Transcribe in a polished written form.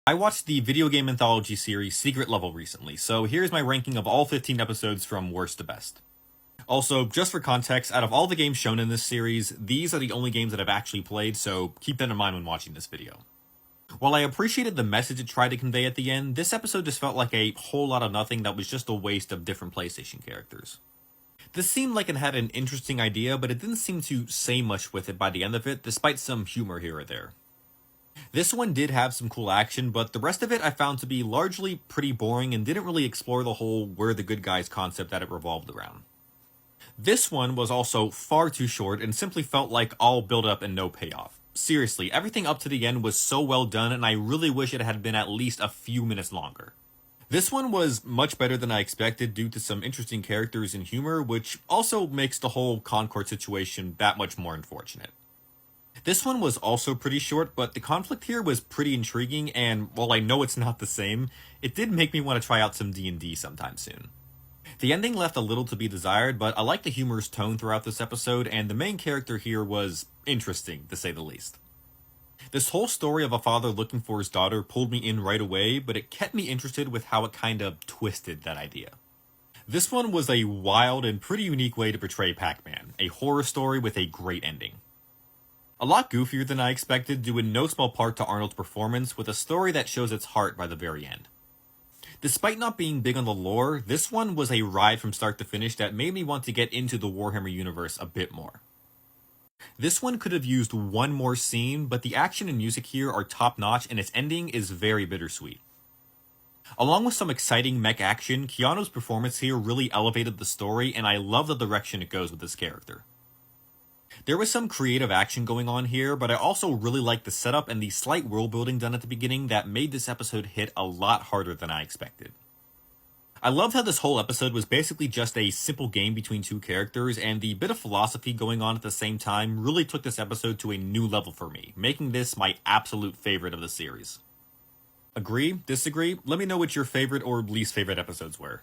I watched the video game anthology series Secret Level recently, so here's my ranking of all 15 episodes from worst to best. Also, just for context, out of all the games shown in this series, these are the only games that I've actually played, so keep that in mind when watching this video. While I appreciated the message it tried to convey at the end, this episode just felt like a whole lot of nothing that was just a waste of different PlayStation characters. This seemed like it had an interesting idea, but it didn't seem to say much with it by the end of it, despite some humor here or there. This one did have some cool action, but the rest of it I found to be largely pretty boring and didn't really explore the whole we're the good guys concept that it revolved around. This one was also far too short and simply felt like all build up and no payoff. Seriously, everything up to the end was so well done and I really wish it had been at least a few minutes longer. This one was much better than I expected due to some interesting characters and humor, which also makes the whole Concord situation that much more unfortunate. This one was also pretty short, but the conflict here was pretty intriguing, and while I know it's not the same, it did make me want to try out some D&D sometime soon. The ending left a little to be desired, but I like the humorous tone throughout this episode, and the main character here was interesting, to say the least. This whole story of a father looking for his daughter pulled me in right away, but it kept me interested with how it kind of twisted that idea. This one was a wild and pretty unique way to portray Pac-Man, a horror story with a great ending. A lot goofier than I expected, due in no small part to Arnold's performance, with a story that shows its heart by the very end. Despite not being big on the lore, this one was a ride from start to finish that made me want to get into the Warhammer universe a bit more. This one could have used one more scene, but the action and music here are top notch and its ending is very bittersweet. Along with some exciting mech action, Keanu's performance here really elevated the story and I love the direction it goes with this character. There was some creative action going on here, but I also really liked the setup and the slight world building done at the beginning that made this episode hit a lot harder than I expected. I loved how this whole episode was basically just a simple game between two characters, and the bit of philosophy going on at the same time really took this episode to a new level for me, making this my absolute favorite of the series. Agree? Disagree? Let me know what your favorite or least favorite episodes were.